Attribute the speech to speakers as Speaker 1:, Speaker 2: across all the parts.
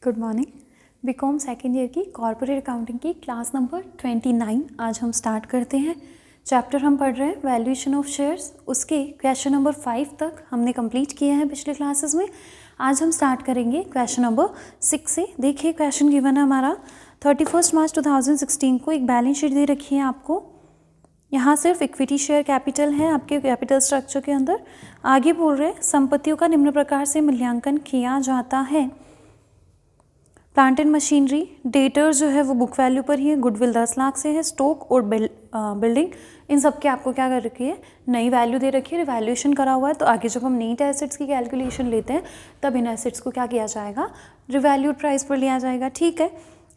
Speaker 1: Good morning. BCom second year की corporate accounting की class number 29 आज हम स्टार्ट करते हैं। चैप्टर हम पढ़ रहे हैं वैल्यूएशन ऑफ शेयर्स। उसके क्वेश्चन नंबर 5 तक हमने कंप्लीट किए हैं पिछले क्लासेस में। आज हम स्टार्ट करेंगे क्वेश्चन नंबर 6 से। देखिए क्वेश्चन गिवन है हमारा 31 मार्च 2016 को एक बैलेंस शीट दे रखी है आपको। यहाँ सिर्फ इक्विटी शेयर कैपिटल है आपके कैपिटल स्ट्रक्चर के अंदर। आगे बोल रहे हैं संपत्तियों का निम्न प्रकार से मूल्यांकन किया जाता है। प्लांट एंड मशीनरी डेटर्स जो है वो बुक वैल्यू पर ही है, गुडविल 10 लाख से है, स्टॉक और बिल्डिंग इन सब के आपको क्या कर रखी है, नई वैल्यू दे रखी है, रिवैल्यूएशन करा हुआ है। तो आगे जब हम नीट एसेट्स की कैलकुलेशन लेते हैं तब इन एसेट्स को क्या किया जाएगा, रिवैल्यूड प्राइस पर लिया जाएगा। ठीक है,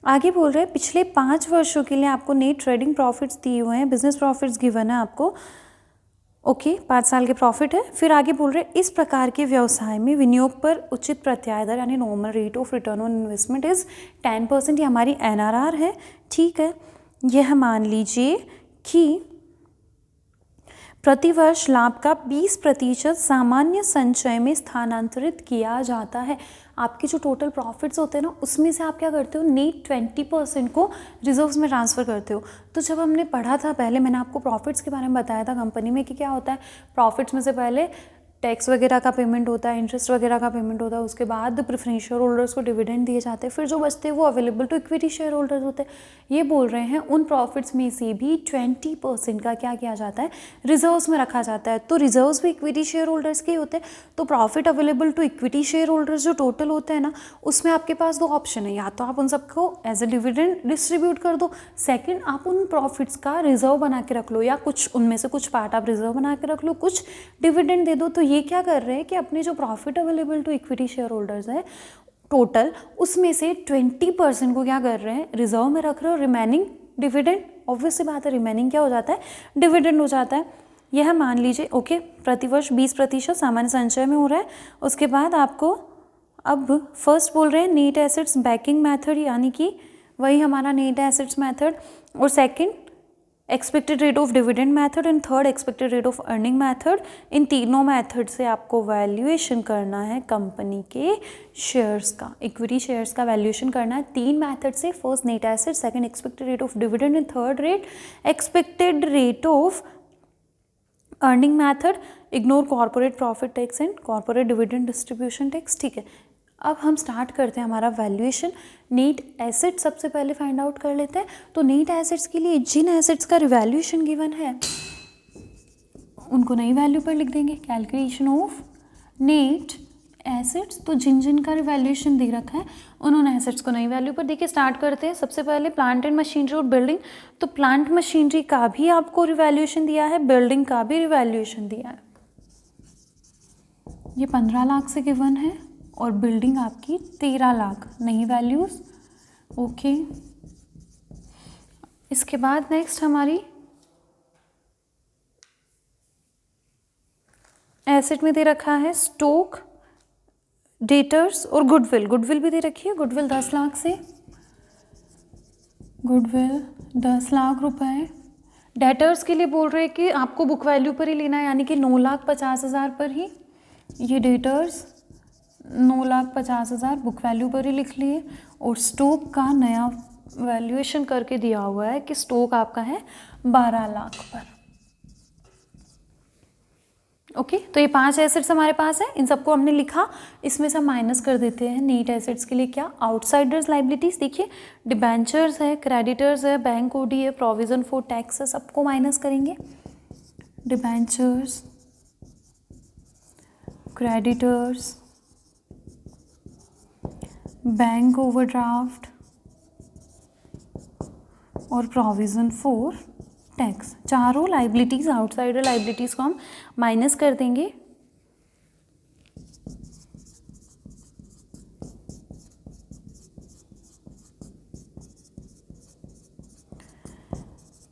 Speaker 1: आगे बोल रहे हैं पिछले 5 वर्षों के लिए आपको नेट ट्रेडिंग प्रॉफिट्स दिए हुए हैं, बिजनेस प्रॉफिट्स गिवन है आपको। ओके 5 साल के प्रॉफिट है। फिर आगे बोल रहे हैं इस प्रकार के व्यवसाय में विनियोग पर उचित प्रत्याय दर यानी normal rate of return on investment is 10%। ये हमारी NRR है। ठीक है, यह मान लीजिए कि प्रतिवर्ष लाभ का 20% सामान्य संचय में स्थानांतरित किया जाता है। आपके जो टोटल प्रॉफिट्स होते हैं ना उसमें से आप क्या करते हो, नेट 20% को रिजर्व्स में ट्रांसफ़र करते हो। तो जब हमने पढ़ा था पहले, मैंने आपको प्रॉफिट्स के बारे में बताया था कंपनी में कि क्या होता है, प्रॉफिट्स में से पहले टैक्स वगैरह का पेमेंट होता है, इंटरेस्ट वगैरह का पेमेंट होता है, उसके बाद प्रेफरेंस शेयर होल्डर्स को डिविडेंड दिए जाते हैं, फिर जो बचते हैं वो available to equity share holders होते हैं। ये बोल रहे हैं उन प्रॉफिट्स में से भी 20% का क्या किया जाता है, रिजर्व्स में रखा जाता है। तो रिजर्व्स भी इक्विटी शेयर होल्डर्स के होते हैं। तो profit available to equity share holders जो टोटल होते हैं ना, उसमें आपके पास 2 ऑप्शन है, या तो आप उन सबको एज ए डिविडेंड डिस्ट्रीब्यूट कर दो, सेकेंड आप उन प्रॉफिट्स का रिजर्व बना के रख लो, या कुछ उनमें से कुछ पार्ट आप रिजर्व बना के रख लो, कुछ डिविडेंड दे दो। तो ये क्या कर रहे हैं कि अपने जो profit available to equity share holders है टोटल, उसमें से 20% को क्या कर रहे हैं, रिजर्व में रख रहे हो, रिमेनिंग डिविडेंड। ऑब्वियसली बात है, रिमेनिंग क्या हो जाता है, डिविडेंड हो जाता है। यह मान लीजिए ओके प्रतिवर्ष 20% सामान्य संचय में हो रहा है। उसके बाद आपको अब फर्स्ट बोल रहे हैं नेट एसेट्स बैकिंग मेथड, यानी कि वही हमारा नेट एसेट्स मेथड, और second expected rate of dividend method, and third expected rate of earning method. इन तीनों मेथड से आपको वैल्यूएशन करना है कंपनी के शेयर्स का, इक्विटी शेयर्स का वैल्यूएशन करना है 3 मेथड से। First net asset, second expected rate of dividend, and third rate expected rate of earning method. Ignore corporate profit tax and corporate dividend distribution tax. ठीक है, अब हम स्टार्ट करते हैं हमारा वैल्यूएशन। नीट एसेट सबसे पहले फाइंड आउट कर लेते हैं। तो नीट एसेट्स के लिए जिन एसेट्स का रिवैल्यूएशन गिवन है उनको नई वैल्यू पर लिख देंगे, कैलकुलेशन ऑफ नेट एसेट्स। तो जिन जिन का रिवैल्यूएशन दे रखा है उन्होंने एसेट्स को नई वैल्यू पर। देखिए स्टार्ट करते हैं सबसे पहले प्लांट एंड मशीनरी और बिल्डिंग। तो प्लांट मशीनरी का भी आपको रिवैल्यूएशन दिया है, बिल्डिंग का भी रिवैल्यूएशन दिया है। ये 15 लाख से गिवन है और बिल्डिंग आपकी 13 लाख, नई वैल्यूज। ओके, इसके बाद नेक्स्ट हमारी एसेट में दे रखा है स्टॉक, डेटर्स और गुडविल। गुडविल भी दे रखी है, गुडविल 10 लाख से, गुडविल 10 लाख रुपए। डेटर्स के लिए बोल रहे हैं कि आपको बुक वैल्यू पर ही लेना है, यानी कि 9,50,000 पर ही। ये डेटर्स 9,50,000 बुक वैल्यू पर ही लिख लिए। और स्टॉक का नया वैल्यूएशन करके दिया हुआ है कि स्टॉक आपका है 12 लाख पर। ओके, तो ये 5 एसेट्स हमारे पास है, इन सबको हमने लिखा। इसमें से माइनस कर देते हैं नीट एसेट्स के लिए क्या, आउटसाइडर्स लाइबिलिटीज। देखिए डिबेंचर्स है, क्रेडिटर्स है, बैंक ओडी है, प्रोविजन फॉर टैक्स है, सबको माइनस करेंगे। डिबेंचर्स, क्रेडिटर्स, बैंक ओवरड्राफ्ट और प्रोविज़न फॉर टैक्स, चारों लाइबिलिटीज़ आउटसाइडर लाइबिलिटीज़ को हम माइनस कर देंगे।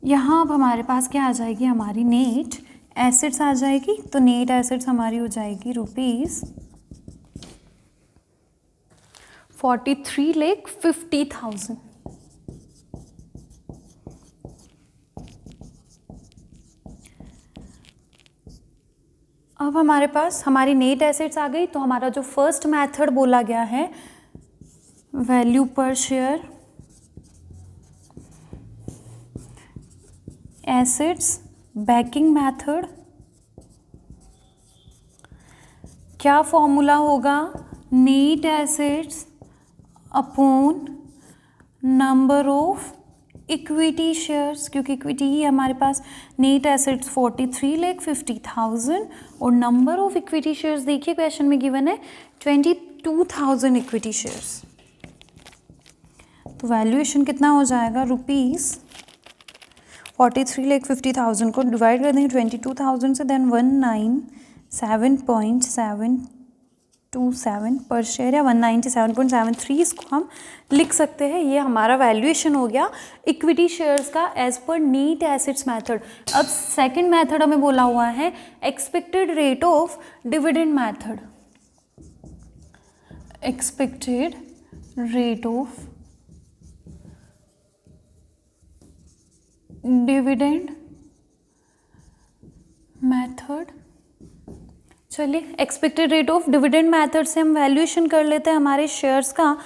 Speaker 1: यहाँ अब हमारे पास क्या आ जाएगी, हमारी नेट एसेट्स आ जाएगी। तो नेट एसेट्स हमारी हो जाएगी ₹43,50,000। अब हमारे पास हमारी नेट एसेट्स आ गई। तो हमारा जो फर्स्ट मेथड बोला गया है value per share, assets, banking method, क्या फॉर्मूला होगा, net assets upon number of equity shares, क्योंकि इक्विटी ही हमारे पास, नेट एसेट्स 43,50,000 और नंबर ऑफ इक्विटी शेयर्स देखिए क्वेश्चन में गिवन है 22,000 इक्विटी शेयर्स। तो वैल्यूएशन कितना हो जाएगा, रुपीज़ 43,50,000 को डिवाइड कर देंगे 22,000 से, देन 197.727 पर शेयर या 197.73 इसको हम लिख सकते हैं। ये हमारा वैल्यूएशन हो गया इक्विटी शेयर्स का as per net assets method. अब सेकंड मेथड हमें बोला हुआ है expected rate of dividend method. Expected rate of dividend method. चलिए expected rate of dividend method से हम वैल्यूएशन कर लेते हैं हमारे शेयर्स का।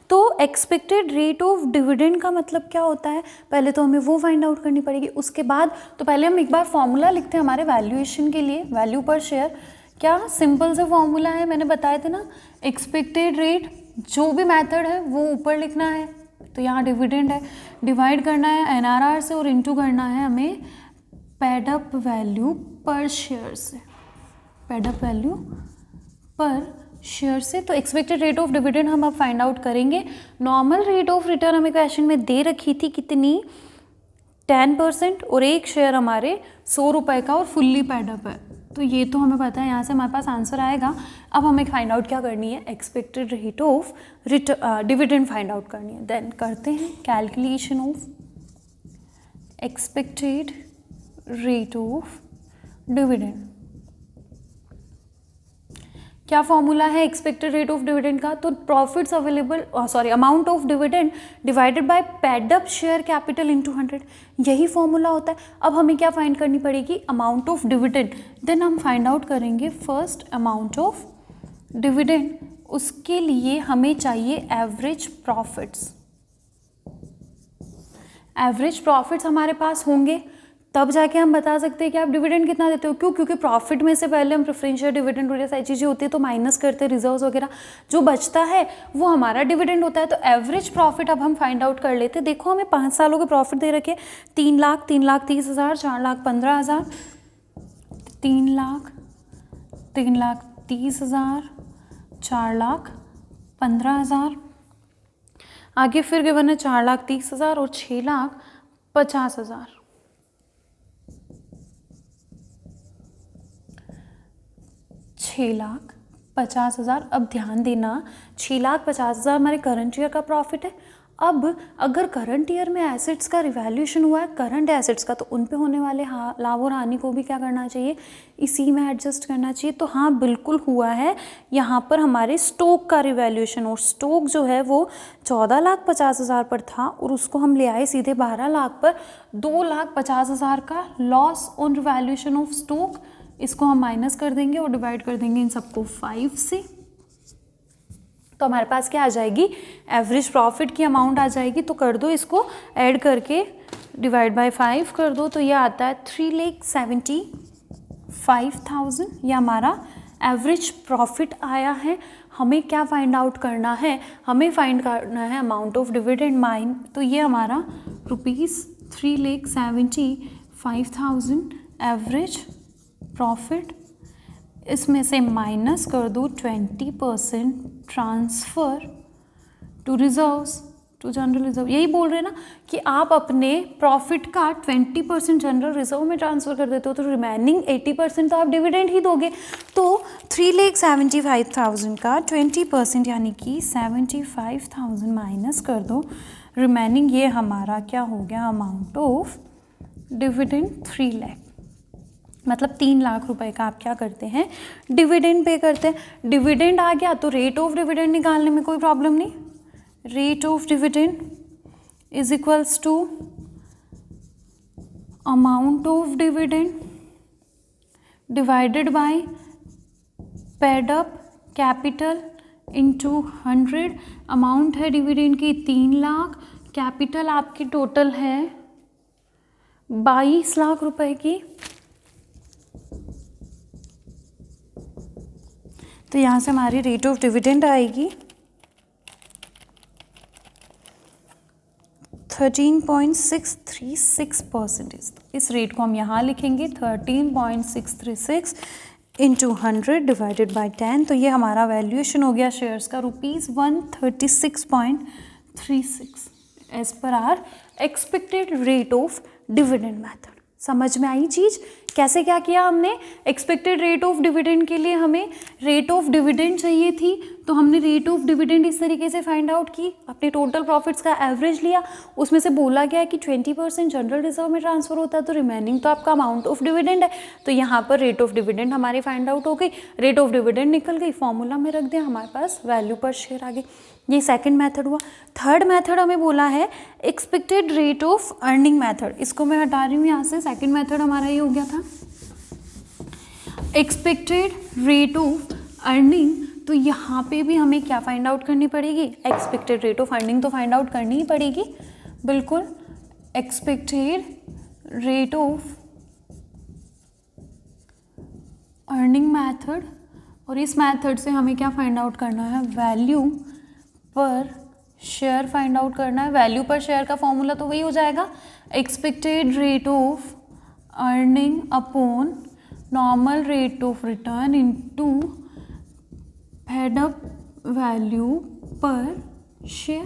Speaker 1: तो एक्सपेक्टेड रेट ऑफ डिविडेंड का मतलब क्या होता है, पहले तो हमें वो फाइंड आउट करनी पड़ेगी। उसके बाद तो पहले हम एक बार फॉर्मूला लिखते हैं हमारे वैल्यूएशन के लिए, वैल्यू पर शेयर। क्या सिंपल सा फॉर्मूला है, मैंने बताए थे ना, एक्सपेक्टेड रेट जो भी मेथड है वो ऊपर लिखना है, तो यहाँ डिविडेंड है, डिवाइड करना है एनआरआर से और इनटू करना है हमें paid up value per share से, paid up value per share से। तो एक्सपेक्टेड रेट ऑफ डिविडेंड हम अब फाइंड आउट करेंगे। नॉर्मल रेट ऑफ रिटर्न हमें क्वेश्चन में दे रखी थी कितनी, 10% और एक शेयर हमारे 100 रुपये का और फुल्ली पेड अप है, तो ये तो हमें पता है, यहाँ से हमारे पास आंसर आएगा। अब हमें फाइंड आउट क्या करनी है, expected rate of dividend find out करनी है। देन करते हैं calculation of expected rate of dividend. क्या फॉर्मूला है एक्सपेक्टेड रेट ऑफ डिविडेंड का, तो profits available amount of dividend divided by paid up share capital into 100, यही फॉर्मूला होता है। अब हमें क्या फाइंड करनी पड़ेगी, अमाउंट ऑफ डिविडेंड। देन हम फाइंड आउट करेंगे फर्स्ट अमाउंट ऑफ डिविडेंड। उसके लिए हमें चाहिए एवरेज प्रॉफिट्स। एवरेज प्रॉफिट्स हमारे पास होंगे तब जाके हम बता सकते हैं कि आप डिविडेंड कितना देते हो। क्यों, क्योंकि प्रॉफिट में से पहले हम प्रेफरेंशियल डिविडेंड वगैरह सारी चीज़ें होती है तो माइनस करते हैं, रिजर्व्स वगैरह, जो बचता है वो हमारा डिविडेंड होता है। तो एवरेज प्रॉफिट अब हम फाइंड आउट कर लेते हैं। देखो हमें 5 सालों के प्रॉफिट दे रखे, 3 लाख, 3,30,000, 4,15,000, 3,00,000, 3,30,000, 4,15,000, आगे फिर गिवन है 4,30,000 और 6,50,000। 6,50,000। अब ध्यान देना 6,50,000 हमारे करंट ईयर का प्रॉफिट है। अब अगर करंट ईयर में एसेट्स का रिवैल्यूएशन हुआ है, करंट एसेट्स का, तो उन पे होने वाले लाभ और हानि को भी क्या करना चाहिए, इसी में एडजस्ट करना चाहिए। तो हाँ बिल्कुल हुआ है, यहाँ पर हमारे स्टॉक का रिवैल्यूएशन, और स्टॉक जो है वो 14,50,000 पर था और उसको हम ले आए सीधे 12 लाख पर। 2,50,000 का loss on revaluation of stock, इसको हम माइनस कर देंगे और डिवाइड कर देंगे इन सबको 5 से। तो हमारे पास क्या आ जाएगी, एवरेज प्रॉफिट की अमाउंट आ जाएगी। तो कर दो इसको, ऐड करके डिवाइड बाय 5 कर दो, तो ये आता है 3,75,000। ये हमारा एवरेज प्रॉफिट आया है। हमें क्या फाइंड आउट करना है, हमें फाइंड करना है अमाउंट ऑफ डिविडेंड माइन। तो ये हमारा ₹3,75,000 एवरेज प्रॉफिट, इसमें से माइनस कर दो 20% transfer to reserves, to general reserve. यही बोल रहे हैं ना कि आप अपने प्रॉफिट का 20% जनरल रिजर्व में ट्रांसफ़र कर देते हो, तो रिमेनिंग 80% तो आप डिविडेंड ही दोगे। तो 3,75,000 का 20% यानी कि 75,000 माइनस कर दो, रिमेनिंग ये हमारा क्या हो गया, अमाउंट ऑफ डिविडेंड 3 लाख, मतलब 3 लाख रुपए का आप क्या करते हैं, डिविडेंड पे करते हैं। डिविडेंड आ गया तो रेट ऑफ डिविडेंड निकालने में कोई प्रॉब्लम नहीं। Rate of dividend is equals to amount of dividend divided by paid up capital into 100, amount है डिविडेंड की 3 लाख, कैपिटल आपकी टोटल है 22 लाख रुपए की। तो यहाँ से हमारी रेट ऑफ डिविडेंड आएगी 13.636%। इस रेट को हम यहाँ लिखेंगे 13.636 इंटू 100 डिवाइडेड बाई 10। तो ये हमारा वैल्यूएशन हो गया शेयर्स का ₹136.36 as per our expected rate of dividend method. समझ में आई चीज़? कैसे क्या किया हमने? एक्सपेक्टेड रेट ऑफ डिविडेंड के लिए हमें रेट ऑफ डिविडेंड चाहिए थी, तो हमने रेट ऑफ डिविडेंड इस तरीके से फाइंड आउट की। अपने टोटल प्रॉफिट्स का एवरेज लिया, उसमें से बोला गया कि 20% जनरल रिजर्व में ट्रांसफर होता है, तो रिमेनिंग तो आपका अमाउंट ऑफ डिविडेंड है। तो यहाँ पर रेट ऑफ डिविडेंड हमारी फाइंड आउट हो गई, रेट ऑफ डिविडेंड निकल गई, फॉर्मूला में रख दिया, हमारे पास वैल्यू पर शेयर आ गई। ये सेकंड मेथड हुआ। थर्ड मेथड हमें बोला है expected rate of earning method. इसको मैं हटा रही हूँ यहाँ से। सेकंड मेथड हमारा ये हो गया था एक्सपेक्टेड रेट ऑफ अर्निंग। तो यहाँ पे भी हमें क्या फाइंड आउट करनी पड़ेगी? एक्सपेक्टेड रेट ऑफ अर्निंग तो फाइंड आउट करनी ही पड़ेगी, बिल्कुल। Expected rate of earning method, और इस मेथड से हमें क्या फाइंड आउट करना है? Value per share find out करना है। वैल्यू पर शेयर का फॉर्मूला तो वही हो जाएगा, expected rate of earning upon normal rate of return into paid up value per share.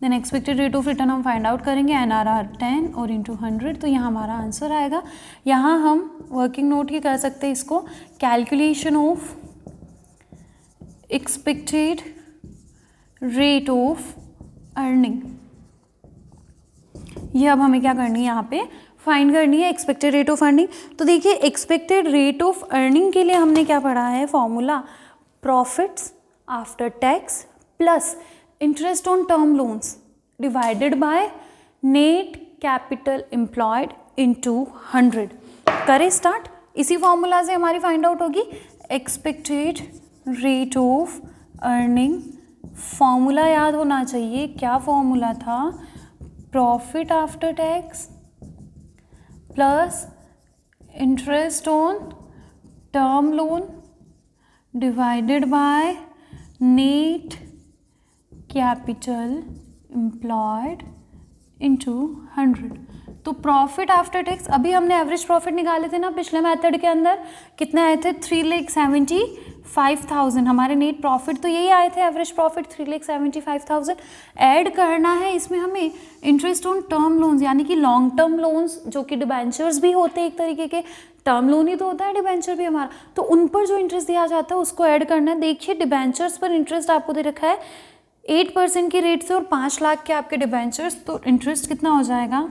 Speaker 1: Then expected rate of return हम फाइंड आउट करेंगे NRR 10 और इंटू 100। तो यहाँ हमारा आंसर आएगा। यहाँ हम वर्किंग नोट ही कर सकते हैं इसको, calculation of expected rate of earning. ये अब हमें क्या करनी है? यहाँ पे फाइंड करनी है एक्सपेक्टेड रेट ऑफ अर्निंग। तो देखिए एक्सपेक्टेड रेट ऑफ अर्निंग के लिए हमने क्या पढ़ा है? Formula profits after tax plus interest on term loans divided by net capital employed into 100। करें स्टार्ट। इसी फॉर्मूला से हमारी फाइंड आउट होगी expected rate of earning. Formula याद होना चाहिए, क्या फॉर्मूला था? Profit after tax plus interest on term loan divided by net capital employed into 100। तो प्रॉफिट आफ्टर टैक्स, अभी हमने एवरेज प्रॉफिट निकाले थे ना पिछले मेथड के अंदर, कितने आए थे? 3,75,000। हमारे नेट प्रॉफिट तो यही आए थे, एवरेज प्रॉफिट 3,75,000। ऐड करना है इसमें हमें इंटरेस्ट ऑन टर्म लोन्स, यानी कि लॉन्ग टर्म लोन्स जो कि डिबेंचर्स भी होते हैं एक तरीके के, टर्म लोन ही तो होता है डिबेंचर भी हमारा, तो उन पर जो इंटरेस्ट दिया जाता है उसको ऐड करना है। देखिए डिबेंचर्स पर इंटरेस्ट आपको दे रखा है 8% की रेट से और 5 लाख के आपके डिबेंचर्स, तो इंटरेस्ट कितना हो जाएगा?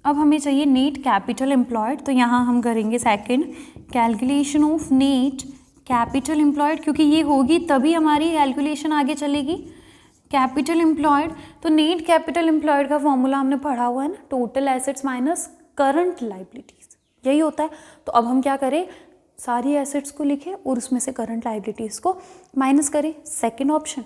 Speaker 1: अब हमें चाहिए नेट कैपिटल एम्प्लॉयड। तो यहाँ हम करेंगे second calculation of net capital employed, क्योंकि ये होगी तभी हमारी कैलकुलेशन आगे चलेगी। कैपिटल एम्प्लॉयड, तो नेट कैपिटल एम्प्लॉयड का फॉर्मूला हमने पढ़ा हुआ है ना, total assets minus current liabilities, यही होता है। तो अब हम क्या करें? सारी एसेट्स को लिखें और उसमें से करंट लाइबिलिटीज़ को माइनस करें। सेकंड ऑप्शन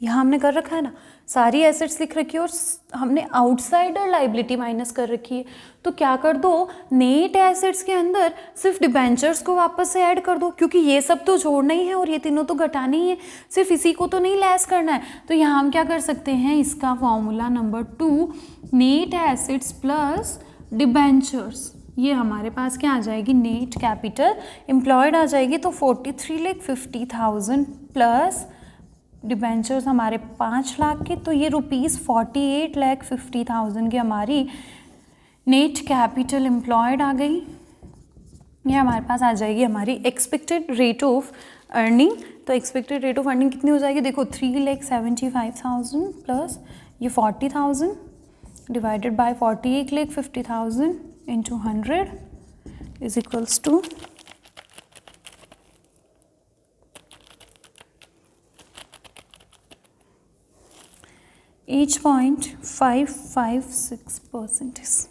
Speaker 1: यहाँ हमने कर रखा है ना, सारी एसेट्स लिख रखी है और हमने आउटसाइडर लाइबिलिटी माइनस कर रखी है। तो क्या कर दो, नेट एसेट्स के अंदर सिर्फ डिबेंचर्स को वापस से ऐड कर दो, क्योंकि ये सब तो जोड़ना ही है और ये तीनों तो घटाने ही है, सिर्फ इसी को तो नहीं लेस करना है। तो यहाँ हम क्या कर सकते हैं? इसका formula number 2 net assets plus debentures, ये हमारे पास क्या आ जाएगी? नेट कैपिटल एम्प्लॉयड आ जाएगी। तो 43,50,000 प्लस डिबेंचर्स हमारे 5 लाख के, तो ये ₹48,50,000 की हमारी नेट कैपिटल एम्प्लॉयड आ गई। ये हमारे पास आ जाएगी हमारी एक्सपेक्टेड रेट ऑफ अर्निंग। तो एक्सपेक्टेड रेट ऑफ अर्निंग कितनी हो जाएगी? देखो 3,75,000 प्लस ये 40,000 divided by 48,50,000 into 100 is equals to 8.556%।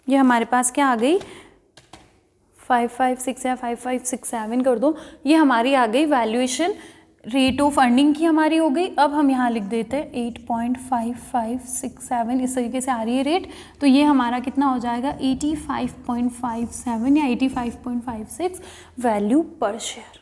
Speaker 1: ये हमारे पास क्या आ गई? 556 या 5567 कर दो, ये हमारी आ गई वैल्यूएशन रेट ऑफ अर्निंग की हमारी हो गई। अब हम यहाँ लिख देते हैं 8.5567, इस तरीके से आ रही है रेट, तो ये हमारा कितना हो जाएगा 85.57 या 85.56 वैल्यू पर शेयर।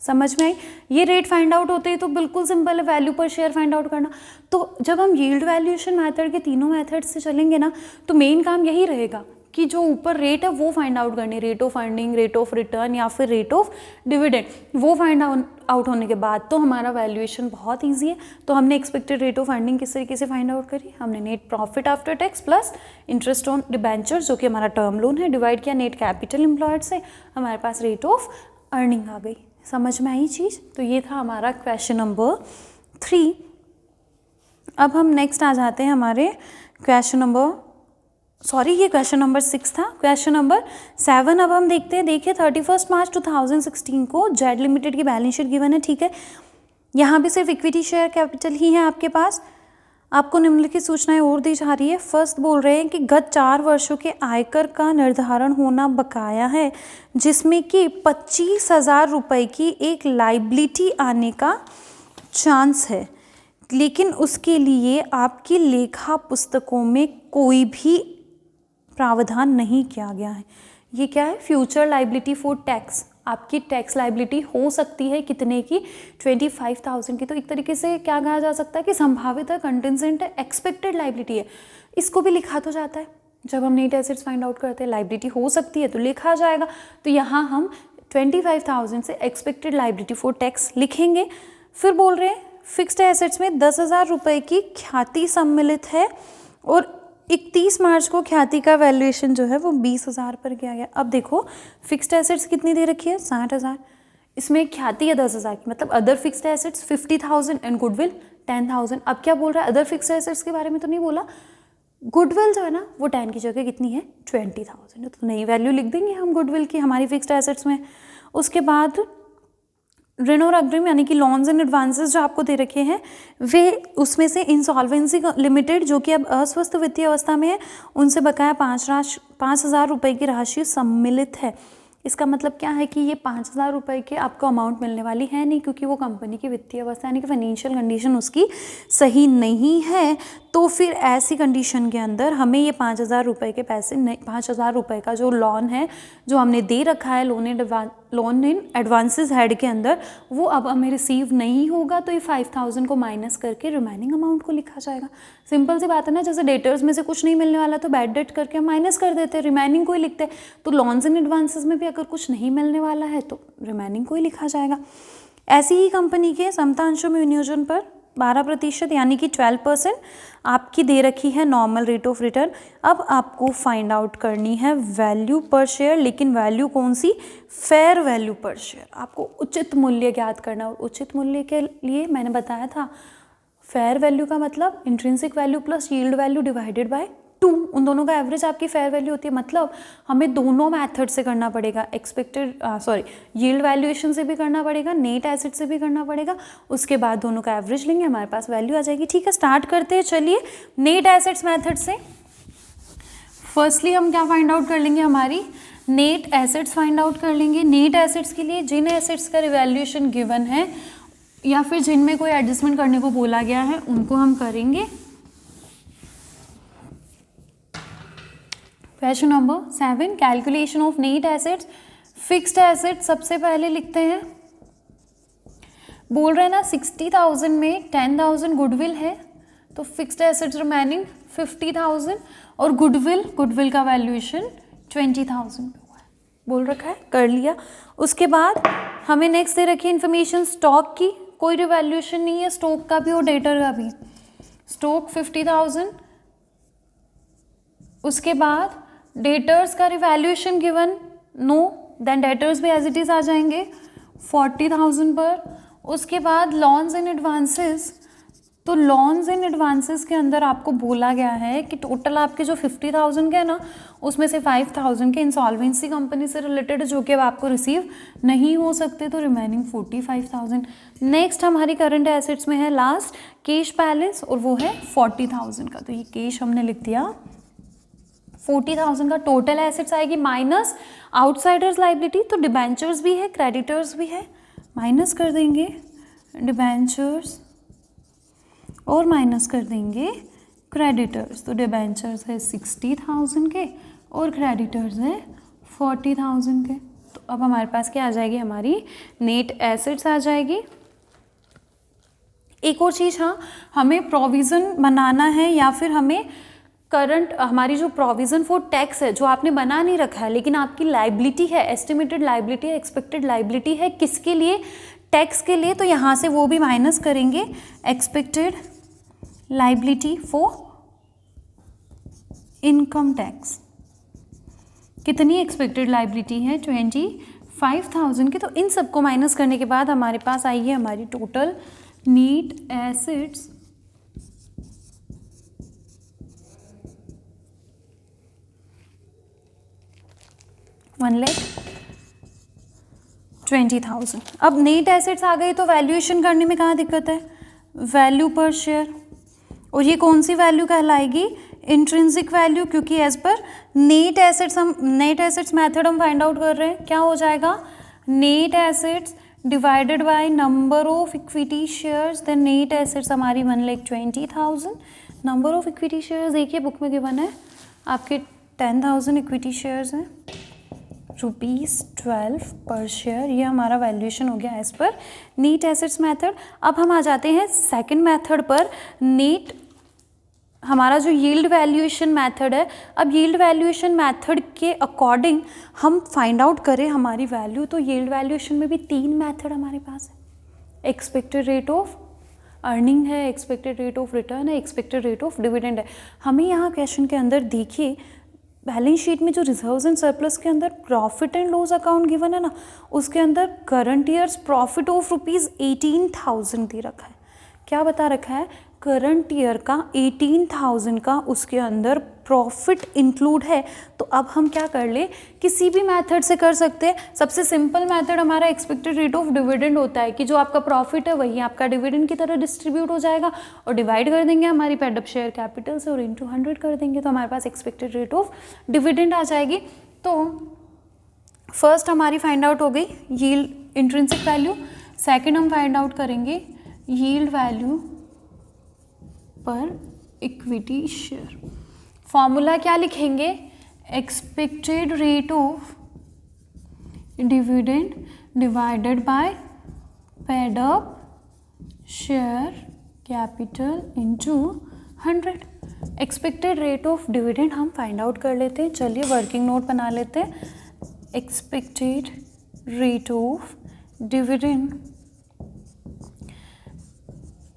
Speaker 1: समझ में आई? ये रेट फाइंड आउट होते ही तो बिल्कुल सिंपल है value per share find out करना। तो जब हम यील्ड वैल्यूएशन मेथड के तीनों मेथड से चलेंगे ना, तो मेन काम यही रहेगा कि जो ऊपर रेट है वो फाइंड आउट करनी, rate of earning, rate of return या फिर रेट ऑफ डिविडेंड, वो फाइंड आउट होने के बाद तो हमारा वैल्यूएशन बहुत ईजी है। तो हमने एक्सपेक्टेड रेट ऑफ अर्निंग किस तरीके से फाइंड आउट करी, हमने net profit after tax plus interest on debentures जो कि हमारा टर्म लोन है डिवाइड किया नेट कैपिटल एम्प्लॉयड से, हमारे पास रेट ऑफ अर्निंग आ गई। समझ में आई चीज़? तो ये था हमारा क्वेश्चन नंबर 3। अब हम नेक्स्ट आ जाते हैं हमारे क्वेश्चन नंबर, ये क्वेश्चन नंबर 6 था। क्वेश्चन नंबर 7 अब हम देखते हैं। देखिए 31 मार्च 2016 को जेड लिमिटेड की बैलेंस शीट गिवन है, ठीक है। यहाँ भी सिर्फ इक्विटी शेयर कैपिटल ही है आपके पास। आपको निम्नलिखित सूचनाएं और दी जा रही है। फर्स्ट बोल रहे हैं कि गत 4 वर्षों के आयकर का निर्धारण होना बकाया है, जिसमें कि 25,000 रुपये की एक लाइबिलिटी आने का चांस है, लेकिन उसके लिए आपकी लेखा पुस्तकों में कोई भी प्रावधान नहीं किया गया है। ये क्या है? Future liability for tax. आपकी टैक्स लाइबिलिटी हो सकती है कितने की? 25,000 की। तो एक तरीके से क्या कहा जा सकता है कि संभावित है, कंटिजेंट है, एक्सपेक्टेड लाइबिलिटी है। इसको भी लिखा तो जाता है जब हम नेट एसेट्स फाइंड आउट करते हैं, लाइबिलिटी हो सकती है तो लिखा जाएगा। तो यहाँ हम 25,000 से एक्सपेक्टेड लाइबिलिटी फॉर टैक्स लिखेंगे। फिर बोल रहे हैं फिक्स्ड एसेट्स में 10,000 रुपये की ख्याति सम्मिलित है और 31 मार्च को ख्याति का वैल्यूएशन जो है वो 20,000 पर किया गया। अब देखो फिक्स्ड एसेट्स कितनी दे रखी है? 60,000। इसमें ख्याति है 10,000 की, मतलब other fixed assets 50,000 and goodwill 10,000। अब क्या बोल रहा है? अदर फिक्स्ड एसेट्स के बारे में तो नहीं बोला। गुडविल जो है ना वो 10 की जगह कितनी है? 20,000। तो नई वैल्यू लिख देंगे हम गुडविल की हमारी फिक्स्ड एसेट्स में। उसके बाद ऋण और अग्रिम यानी कि लोन्स एंड एडवांसेस जो आपको दे रखे हैं, वे उसमें से इंसॉल्वेंसी लिमिटेड जो कि अब अस्वस्थ वित्तीय अवस्था में है, उनसे बकाया 5,000 रुपये की राशि सम्मिलित है। इसका मतलब क्या है कि ये 5,000 रुपये के आपको अमाउंट मिलने वाली है नहीं, क्योंकि वो कंपनी की वित्तीय अवस्था यानी कि फाइनेंशियल कंडीशन उसकी सही नहीं है। तो फिर ऐसी कंडीशन के अंदर हमें ये 5,000 रुपये के पैसे नहीं, 5,000 रुपये का जो लोन है जो हमने दे रखा है लोन इन एडवांसेस हेड के अंदर, वो अब हमें रिसीव नहीं होगा। तो ये 5,000 को माइनस करके रिमेनिंग अमाउंट को लिखा जाएगा। सिंपल सी बात है ना, जैसे डेटर्स में से कुछ नहीं मिलने वाला तो बैड डेट करके हम माइनस कर देते हैं, रिमेनिंग को ही लिखते हैं। तो लोन्स इन एडवांसेस में भी अगर कुछ नहीं मिलने वाला है तो रिमेनिंग को ही लिखा जाएगा। ऐसी ही कंपनी के समता अंशों में विनियोजन पर 12% यानी कि 12% आपकी दे रखी है नॉर्मल रेट ऑफ रिटर्न। अब आपको फाइंड आउट करनी है वैल्यू पर शेयर, लेकिन वैल्यू कौन सी? Fair value per share. आपको उचित मूल्य ज्ञात करना। और उचित मूल्य के लिए मैंने बताया था फेयर वैल्यू का मतलब intrinsic value plus yield value divided by 2, उन दोनों का एवरेज आपकी फेयर वैल्यू होती है। मतलब हमें दोनों मेथड से करना पड़ेगा, यील्ड वैल्यूएशन से भी करना पड़ेगा, नेट एसेट से भी करना पड़ेगा। उसके बाद दोनों का एवरेज लेंगे, हमारे पास वैल्यू आ जाएगी। ठीक है, स्टार्ट करते हैं। चलिए नेट एसेट्स मेथड से फर्स्टली हम क्या फाइंड आउट कर लेंगे? हमारी नेट एसेट्स फाइंड आउट कर लेंगे। नेट एसेट्स के लिए जिन एसेट्स का रिवैल्यूएशन गिवन है या फिर जिनमें कोई एडजस्टमेंट करने को बोला गया है उनको हम करेंगे। Question number 7, calculation of net assets. Fixed assets सबसे पहले लिखते हैं। बोल रहे हैं ना 60,000 में 10,000 गुडविल है, तो फिक्स्ड एसेट्स रिमेनिंग 50,000 और गुडविल का वैल्यूएशन 20,000 बोल रखा है, कर लिया। उसके बाद हमें नेक्स्ट दे रखी है इन्फॉर्मेशन स्टॉक की। कोई रिवैल्यूएशन नहीं है स्टॉक का भी और डेटर का भी। स्टॉक 50,000। उसके बाद डेटर्स का revaluation given no, then debtors भी एज इट इज आ जाएंगे 40,000 पर। उसके बाद लॉन्स एंड एडवांसेस, तो लॉन्स एंड एडवांसेस के अंदर आपको बोला गया है कि टोटल आपके जो 50,000 के है ना, उसमें से 5,000 के इंसॉल्वेंसी कंपनी से रिलेटेड जो कि अब आपको रिसीव नहीं हो सकते, तो रिमेनिंग 45,000। नेक्स्ट हमारी करंट एसेट्स में है लास्ट कैश बैलेंस और वो है 40,000 का। तो ये कैश हमने लिख दिया 40,000 का टोटल एसेट्स आएगी माइनस आउटसाइडर्स लाइबिलिटी, तो डिबेंचर्स भी है, क्रेडिटर्स भी है, माइनस कर देंगे डिबेंचर्स और माइनस कर देंगे क्रेडिटर्स। तो डिबेंचर्स है 60,000 के और क्रेडिटर्स है 40,000 के। तो अब हमारे पास क्या आ जाएगी, हमारी नेट एसेट्स आ जाएगी। एक और चीज़, हाँ, हमें प्रोविज़न बनाना है या फिर हमें करंट, हमारी जो प्रोविज़न फॉर टैक्स है जो आपने बना नहीं रखा है लेकिन आपकी लाइबिलिटी है, एस्टिमेटेड लाइबिलिटी है, एक्सपेक्टेड लाइबिलिटी है, किसके लिए, टैक्स के लिए, तो यहाँ से वो भी माइनस करेंगे expected liability for income tax. कितनी एक्सपेक्टेड लाइबिलिटी है, 25,000 की। तो इन सबको माइनस करने के बाद हमारे पास आई है हमारी टोटल नेट एसेट्स 1,20,000। अब नेट एसेट्स आ गई तो वैल्यूएशन करने में कहाँ दिक्कत है, वैल्यू पर शेयर, और ये कौन सी वैल्यू कहलाएगी, इंट्रिंसिक वैल्यू, क्योंकि as per net assets method हम फाइंड आउट कर रहे हैं। क्या हो जाएगा, net assets divided by number of equity shares, then net assets हमारी 1,20,000। नंबर ऑफ इक्विटी शेयर्स देखिए बुक में गिवन है आपके 10,000 इक्विटी शेयर्स हैं, ₹12 पर शेयर। ये हमारा वैल्यूएशन हो गया as per net assets method. अब हम आ जाते हैं सेकंड मेथड पर, नेट, हमारा जो यील्ड वैल्यूएशन मेथड है। अब यील्ड वैल्यूएशन मेथड के अकॉर्डिंग हम फाइंड आउट करें हमारी वैल्यू, तो यील्ड वैल्यूएशन में भी 3 मेथड हमारे पास है, एक्सपेक्टेड रेट ऑफ अर्निंग है, एक्सपेक्टेड रेट ऑफ रिटर्न है, एक्सपेक्टेड रेट ऑफ डिविडेंड है। हमें यहाँ क्वेश्चन के अंदर देखिए बैलेंस शीट में जो रिजर्व्स एंड सरप्लस के अंदर profit and loss account given है ना, उसके अंदर करंट ईयर्स प्रॉफिट ऑफ ₹18,000 दे रखा है। क्या बता रखा है, करंट ईयर का 18,000 का उसके अंदर प्रॉफिट इंक्लूड है। तो अब हम क्या कर ले, किसी भी मेथड से कर सकते हैं। सबसे सिंपल मेथड हमारा एक्सपेक्टेड रेट ऑफ डिविडेंड होता है कि जो आपका प्रॉफिट है वही आपका डिविडेंड की तरह डिस्ट्रीब्यूट हो जाएगा और डिवाइड कर देंगे हमारी पेड अप शेयर कैपिटल से और इंटू 100 कर देंगे, तो हमारे पास एक्सपेक्टेड रेट ऑफ डिविडेंड आ जाएगी। तो फर्स्ट हमारी फाइंड आउट हो गई यील्ड इंट्रिंसिक वैल्यू, सेकेंड हम फाइंड आउट करेंगे यील्ड वैल्यू पर इक्विटी शेयर। फॉर्मूला क्या लिखेंगे, expected rate of dividend divided by paid up share capital into 100। Expected rate of dividend हम फाइंड आउट कर लेते हैं। चलिए वर्किंग नोट बना लेते हैं। Expected rate of dividend,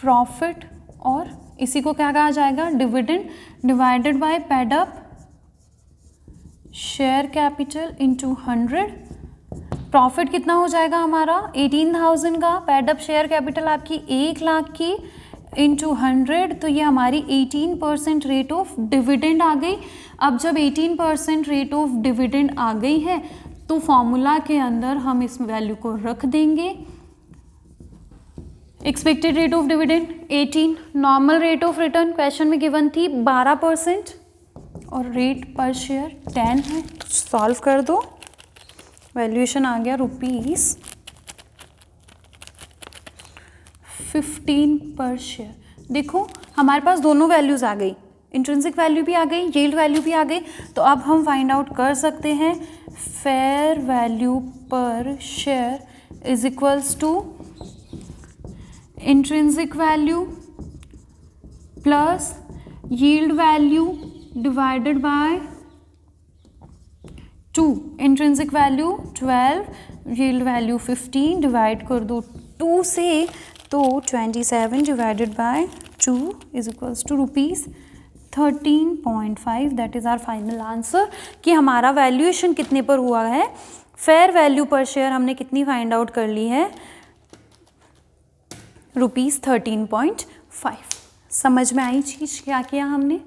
Speaker 1: profit और इसी को क्या कहा जाएगा, dividend divided by paid up share capital into 100। Profit कितना हो जाएगा हमारा 18,000 का, पेड अप शेयर कैपिटल आपकी 1 लाख की इंटू 100, तो ये हमारी 18% रेट ऑफ डिविडेंड आ गई। अब जब 18% रेट ऑफ डिविडेंड आ गई है तो फॉर्मूला के अंदर हम इस वैल्यू को रख देंगे। Expected rate of dividend 18, normal rate of return question में गिवन थी 12% और रेट पर शेयर 10 है, तो सॉल्व कर दो। वैल्यूएशन आ गया ₹15 पर शेयर। देखो हमारे पास दोनों वैल्यूज आ गई, इंट्रिंसिक वैल्यू भी आ गई, यील्ड वैल्यू भी आ गई। तो अब हम फाइंड आउट कर सकते हैं fair value per share is equals to intrinsic value plus yield value divided by 2। Intrinsic value 12, yield value 15, divide कर दो 2 से, तो 27 divided by 2 is equals to ₹13.5। That is our final answer कि हमारा valuation कितने पर हुआ है। फेयर वैल्यू पर शेयर हमने कितनी फाइंड आउट कर ली है, ₹13.5। समझ में आई चीज़, क्या किया हमने,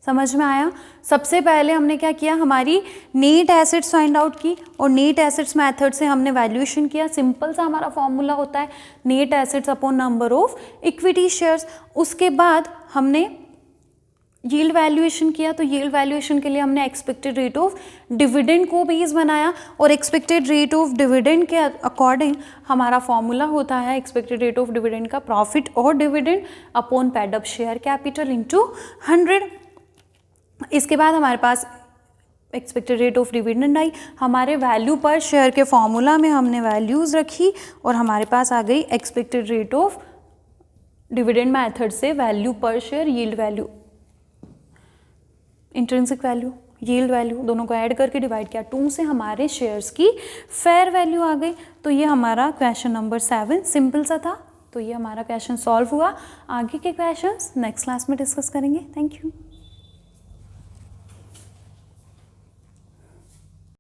Speaker 1: समझ में आया। सबसे पहले हमने क्या किया, हमारी नेट एसेट्स फाइंड आउट की और नेट एसेट्स मेथड से हमने वैल्यूएशन किया। सिंपल सा हमारा फॉर्मूला होता है net assets upon number of equity shares. उसके बाद हमने यील्ड वैल्यूएशन किया, तो यील्ड वैल्यूएशन के लिए हमने एक्सपेक्टेड रेट ऑफ डिविडेंड को बेस बनाया, और एक्सपेक्टेड रेट ऑफ डिविडेंड के अकॉर्डिंग हमारा फॉर्मूला होता है एक्सपेक्टेड रेट ऑफ डिविडेंड का प्रॉफिट और dividend upon paid up share capital into 100। इसके बाद हमारे पास एक्सपेक्टेड रेट ऑफ डिविडेंड आई, हमारे वैल्यू पर शेयर के फॉर्मूला में हमने वैल्यूज़ रखी और हमारे पास आ गई expected rate of dividend method से value per share, yield value, intrinsic value, yield value, दोनों को ऐड करके डिवाइड किया 2 से हमारे शेयर्स की फेयर वैल्यू आ गई। तो ये हमारा क्वेश्चन नंबर 7 सिंपल सा था। तो ये हमारा क्वेश्चन सॉल्व हुआ। आगे के क्वेश्चंस नेक्स्ट क्लास में डिस्कस करेंगे। Thank you.